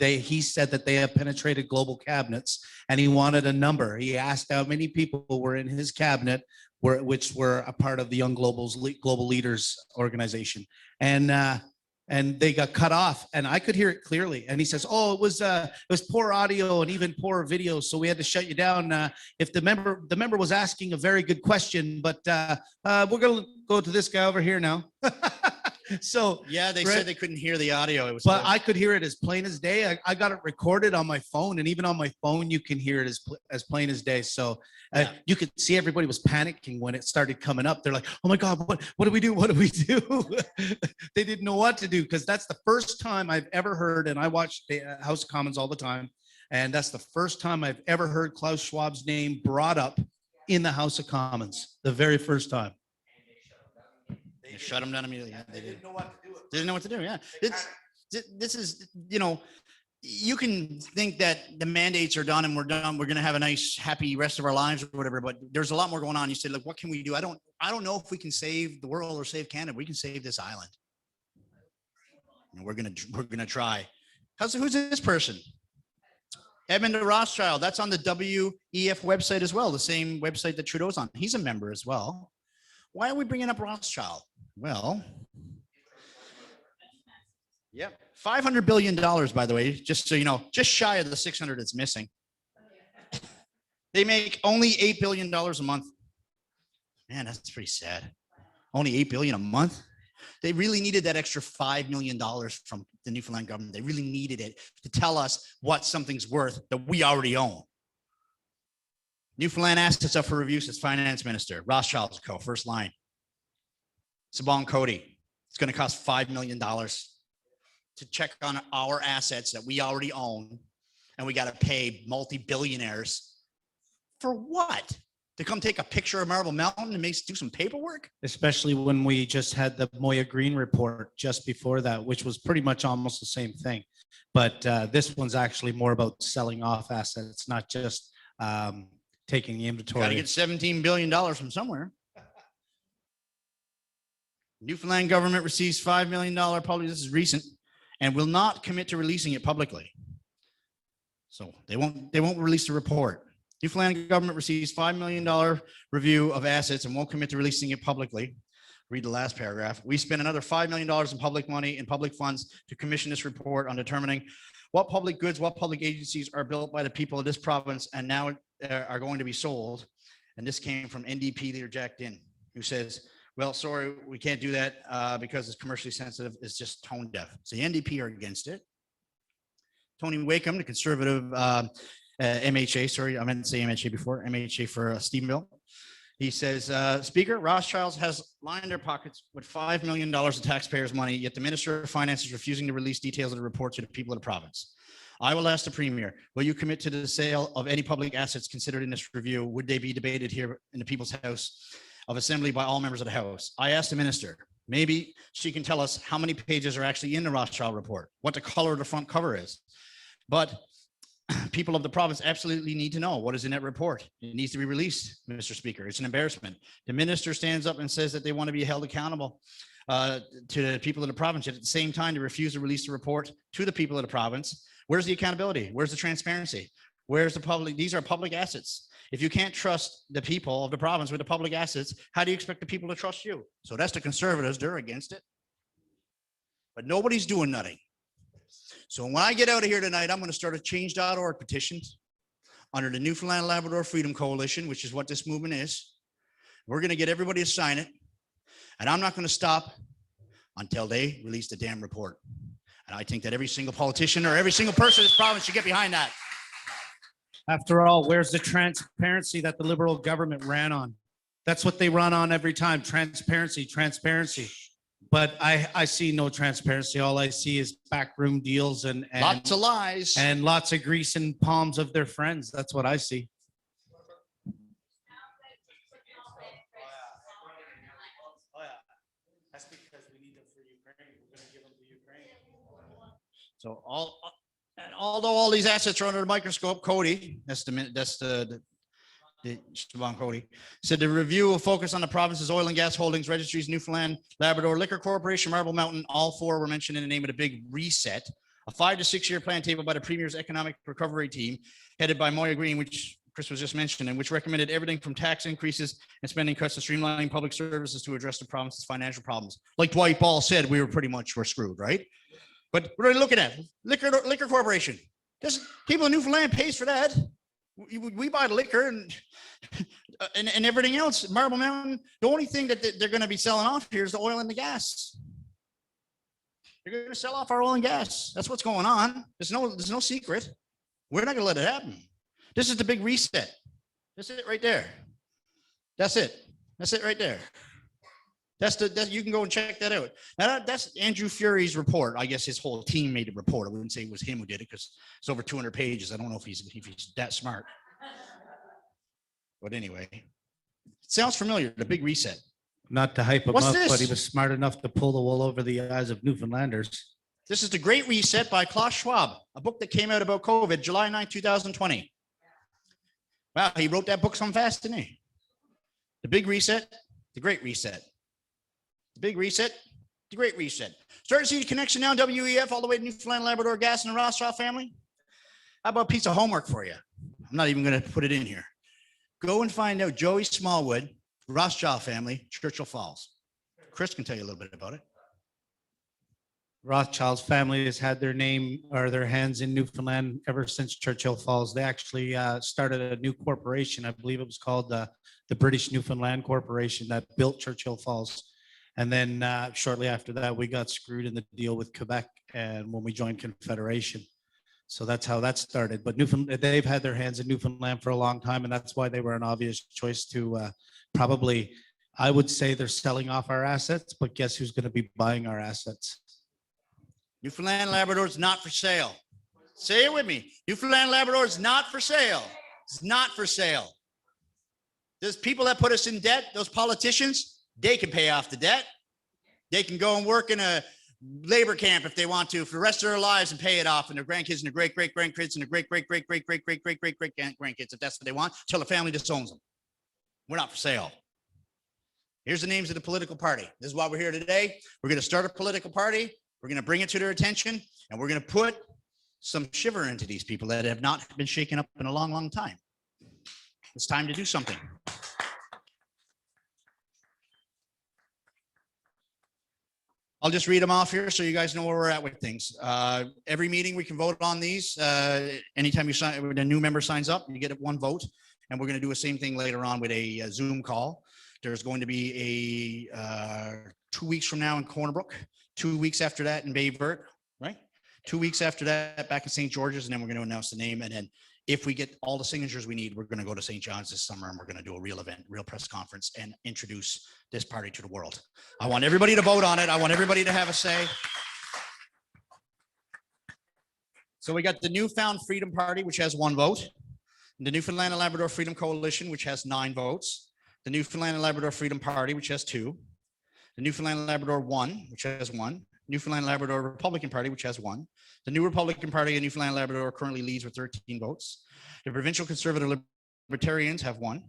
he said that they have penetrated global cabinets, and he wanted a number. He asked how many people were in his cabinet, which were a part of the Young Global Leaders organization. And they got cut off, and I could hear it clearly. And he says, "Oh, it was poor audio and even poor video, so we had to shut you down. If the member was asking a very good question, but we're going to go to this guy over here now." So yeah, they said they couldn't hear the audio. But I could hear it as plain as day. I got it recorded on my phone, and even on my phone, you can hear it as plain as day. So you could see everybody was panicking when it started coming up. They're like, "Oh my God, what do we do? What do we do?" They didn't know what to do, because that's the first time I've ever heard, and I watch the House of Commons all the time, and that's the first time I've ever heard Klaus Schwab's name brought up in the House of Commons. The very first time. They shut him down immediately. Yeah, they didn't know what to do. They didn't know what to do. Yeah, this is, you know, you can think that the mandates are done and we're done. We're going to have a nice, happy rest of our lives or whatever. But there's a lot more going on. You said, look, what can we do? I don't know if we can save the world or save Canada. We can save this island. And we're gonna try. Who's this person? Edmund de Rothschild. That's on the WEF website as well. The same website that Trudeau's on. He's a member as well. Why are we bringing up Rothschild? Well, yeah, $500 billion, by the way, just so you know, just shy of the 600 that's missing. They make only $8 billion a month. Man, that's pretty sad. Only $8 billion a month. They really needed that extra $5 million from the Newfoundland government. They really needed it to tell us what something's worth that we already own. Newfoundland assets up for review, says Finance Minister. Rothschild's Co. First line. Sabon Cody. It's going to cost $5 million to check on our assets that we already own, and we got to pay multi-billionaires for what? To come take a picture of Marble Mountain and do some paperwork? Especially when we just had the Moya Green report just before that, which was pretty much almost the same thing. But this one's actually more about selling off assets, not just taking the Got to inventory. get $17 billion from somewhere. Newfoundland government receives $5 million, probably this is recent, and will not commit to releasing it publicly. So they won't release the report. Newfoundland government receives $5 million review of assets and won't commit to releasing it publicly. Read the last paragraph. We spent another $5 million in public money and public funds to commission this report on determining what public goods, what public agencies are built by the people of this province and now are going to be sold. And this came from NDP leader Jack Din, who says, well, sorry, we can't do that because it's commercially sensitive. It's just tone deaf. So the NDP are against it. Tony Wakeham, the conservative MHA, sorry, I meant to say MHA before, MHA for Stephenville. He says, Speaker, Rothschilds has lined their pockets with $5 million of taxpayers' money, yet the Minister of Finance is refusing to release details of the report to the people of the province. I will ask the Premier, will you commit to the sale of any public assets considered in this review? Would they be debated here in the People's House of Assembly by all members of the House? I asked the Minister, maybe she can tell us how many pages are actually in the Rothschild report, what the color of the front cover is. But people of the province absolutely need to know what is in that report. It needs to be released, Mr. Speaker. It's an embarrassment. The minister stands up and says that they want to be held accountable to the people of the province, yet at the same time, they refuse to release the report to the people of the province. Where's the accountability? Where's the transparency? Where's the public? These are public assets. If you can't trust the people of the province with the public assets, how do you expect the people to trust you? So that's the Conservatives. They're against it. But nobody's doing nothing. So when I get out of here tonight, I'm going to start a change.org petition under the Newfoundland and Labrador Freedom Coalition, which is what this movement is. We're going to get everybody to sign it. And I'm not going to stop until they release the damn report. And I think that every single politician or every single person in this province should get behind that. After all, where's the transparency that the Liberal government ran on? That's what they run on every time. Transparency, transparency. But I see no transparency. All I see is backroom deals and Lots of lies. and lots of grease in palms of their friends. That's what I see. That's because we need them for Ukraine. We're going to give them to Ukraine. So although all these assets are under the microscope, Cody, that's the Siobhan Cody, said the review will focus on the province's oil and gas holdings, registries, Newfoundland, Labrador, Liquor Corporation, Marble Mountain. All four were mentioned in the name of the big reset, a 5 to 6 year plan tabled by the Premier's economic recovery team, headed by Moya Green, which Chris was just mentioned, and which recommended everything from tax increases and spending cuts to streamlining public services to address the province's financial problems. Like Dwight Ball said, we were screwed, right? But what are we looking at? Liquor Corporation. People in Newfoundland pays for that. We buy the liquor and everything else. Marble Mountain, the only thing that they're going to be selling off here is the oil and the gas. They're going to sell off our oil and gas. That's what's going on. There's no secret. We're not going to let it happen. This is the big reset. That's it right there. That's it. That's it right there. You can go and check that out. Now that's Andrew Fury's report. I guess his whole team made the report. I wouldn't say it was him who did it because it's over 200 pages. I don't know if he's that smart. But anyway, it sounds familiar. The big reset. Not to hype him What's up, this? but he was smart enough to pull the wool over the eyes of Newfoundlanders. This is The Great Reset by Klaus Schwab, a book that came out about COVID, July 9, 2020. Wow, he wrote that book so fast, didn't he? The Big Reset, The Great Reset. The Big Reset, The Great Reset. Starting to see the connection now, WEF, all the way to Newfoundland, Labrador gas and the Rothschild family. How about a piece of homework for you? I'm not even going to put it in here. Go and find out Joey Smallwood, Rothschild family, Churchill Falls. Chris can tell you a little bit about it. Rothschild's family has had their name or their hands in Newfoundland ever since Churchill Falls. They actually started a new corporation. I believe it was called the British Newfoundland Corporation that built Churchill Falls. And then shortly after that, we got screwed in the deal with Quebec and when we joined Confederation. So that's how that started. But they've had their hands in Newfoundland for a long time, and that's why they were an obvious choice to probably, I would say they're selling off our assets, but guess who's going to be buying our assets? Newfoundland Labrador is not for sale. Say it with me. Newfoundland Labrador is not for sale. It's not for sale. There's people that put us in debt, those politicians, they can pay off the debt. They can go and work in a labor camp if they want to for the rest of their lives and pay it off, and their grandkids and their great-great-grandkids and their great-great-great-great-great-great-great-great-grandkids if that's what they want, till the family disowns them. We're not for sale. Here's the names of the political party. This is why we're here today. We're going to start a political party. We're going to bring it to their attention, and we're going to put some shiver into these people that have not been shaken up in a long, long time. It's time to do something. I'll just read them off here so you guys know where we're at with things. Every meeting we can vote on these. Anytime you sign, when a new member signs up, you get one vote. And we're going to do the same thing later on with a Zoom call. There's going to be a 2 weeks from now in Corner Brook, 2 weeks after that in Bayvert, right? 2 weeks after that back in St. George's, and then we're going to announce the name. And then if we get all the signatures we need, we're going to go to St. John's this summer, and we're going to do a real event, real press conference, and introduce this party to the world. I want everybody to vote on it. I want everybody to have a say. So we got the Newfound Freedom Party, which has 1 vote. The Newfoundland and Labrador Freedom Coalition, which has 9 votes. The Newfoundland and Labrador Freedom Party, which has 2. The Newfoundland and Labrador 1, which has 1. Newfoundland and Labrador Republican Party, which has 1. The New Republican Party in Newfoundland and Labrador currently leads with 13 votes. The Provincial Conservative Libertarians have 1.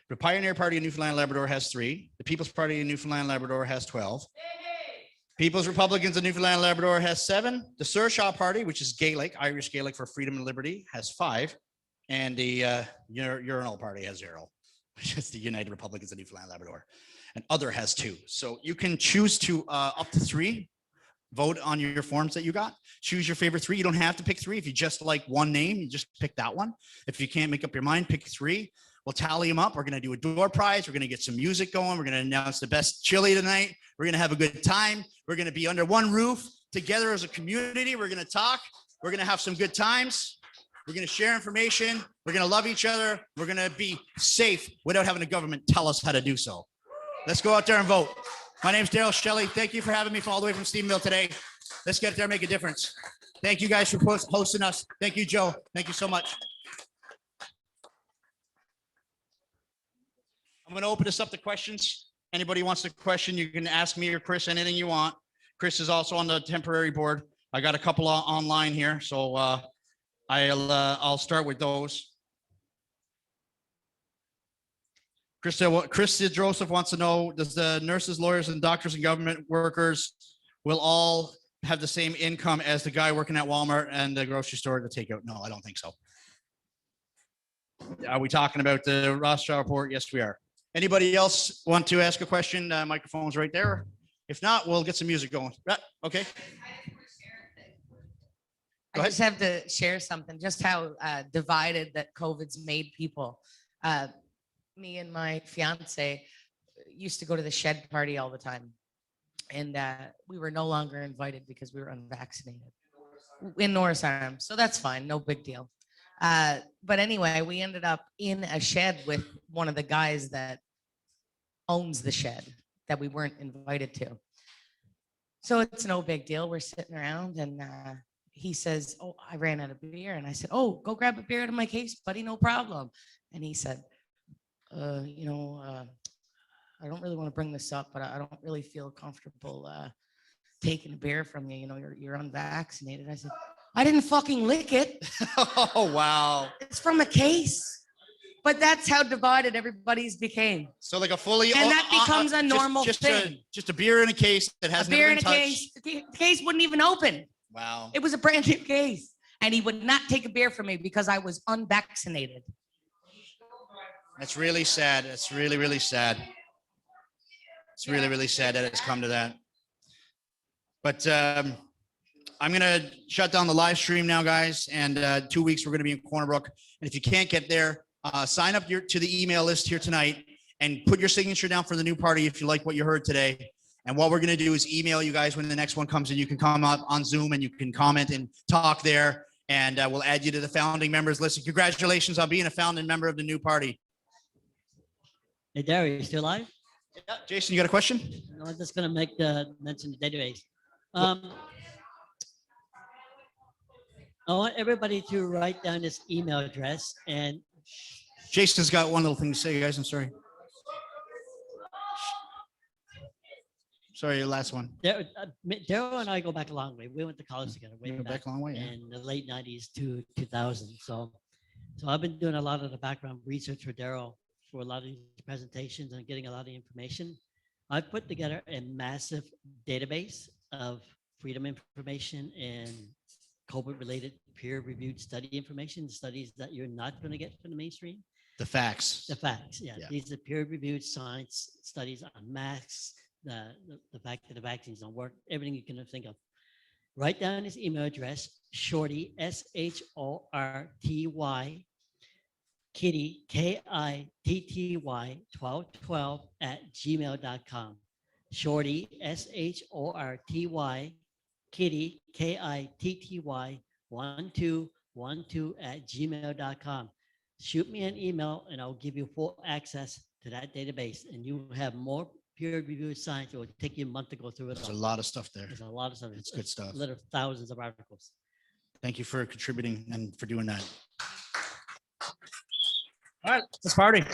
The Pioneer Party in Newfoundland and Labrador has 3. The People's Party in Newfoundland and Labrador has 12. People's Republicans in Newfoundland and Labrador has 7. The Sershaw Party, which is Gaelic, Irish Gaelic for Freedom and Liberty, has 5. And the Urinal Party has 0, which is the United Republicans of Newfoundland and Labrador. And Other has 2. So you can choose to up to 3. Vote on your forms that you got. Choose your favorite 3. You don't have to pick 3. If you just like one name, you just pick that one. If you can't make up your mind, pick 3. We'll tally them up. We're going to do a door prize. We're going to get some music going. We're going to announce the best chili tonight. We're going to have a good time. We're going to be under one roof together as a community. We're going to talk. We're going to have some good times. We're going to share information. We're going to love each other. We're going to be safe without having the government tell us how to do so. Let's go out there and vote. My name's Daryl Shelley. Thank you for having me all the way from Stephenville today. Let's get there and make a difference. Thank you guys for hosting us. Thank you, Joe. Thank you so much. I'm going to open this up to questions. Anybody wants to question, you can ask me or Chris anything you want. Chris is also on the temporary board. I got a couple online here, so I'll start with those. Krista Joseph wants to know, does the nurses, lawyers, and doctors and government workers will all have the same income as the guy working at Walmart and the grocery store to take out? No, I don't think so. Are we talking about the Rothschild report? Yes, we are. Anybody else want to ask a question? Microphone's right there. If not, we'll get some music going. Okay. I just have to share something, just how divided that COVID's made people. Me and my fiance used to go to the shed party all the time. And we were no longer invited because we were unvaccinated in Norris Arms. So that's fine. No big deal. But anyway, we ended up in a shed with one of the guys that owns the shed that we weren't invited to. So it's no big deal. We're sitting around and he says, oh, I ran out of beer. And I said, oh, go grab a beer out of my case, buddy. No problem. And he said, I don't really want to bring this up, but I don't really feel comfortable taking a beer from you. You know, you're unvaccinated. I said, I didn't fucking lick it. Oh, wow. It's from a case. But that's how divided everybody's became. So like a fully... And that becomes a normal thing. Just a beer in a case that has never been touched. Case. The case wouldn't even open. Wow. It was a brand new case. And he would not take a beer from me because I was unvaccinated. That's really sad. That's really, really sad. It's really, really sad that it's come to that. But I'm going to shut down the live stream now, guys. And 2 weeks, we're going to be in Corner Brook. And if you can't get there, sign up to the email list here tonight and put your signature down for the new party if you like what you heard today. And what we're going to do is email you guys when the next one comes, and you can come up on Zoom and you can comment and talk there. And we'll add you to the founding members list. And congratulations on being a founding member of the new party. Hey, Darry, you still alive? Yeah, Jason, you got a question? No, I'm just going to make mention the database. I want everybody to write down this email address. And Jason's got one little thing to say, guys. I'm sorry. Sorry, your last one. Daryl and I go back a long way. We went to college together way You go back back a long way, yeah. in the late 90s to 2000. So I've been doing a lot of the background research for Daryl for a lot of these presentations and getting a lot of information. I've put together a massive database of freedom information and COVID-related peer-reviewed study information, studies that you're not going to get from the mainstream. The facts. The facts, yeah. Yeah. These are peer-reviewed science studies on masks, the fact that the vaccines don't work, everything you can think of. Write down his email address, Shorty, SHORTY, Kitty, KITTY 1212 @gmail.com. Shorty, SHORTY, Kitty, KITTY 1212 @gmail.com. Shoot me an email and I'll give you full access to that database. And you have more peer-reviewed science. It will take you a month to go through it. There's a all. lot of stuff there. There's a lot of stuff. It's good stuff. Literally thousands of articles. Thank you for contributing and for doing that. All right, let's party.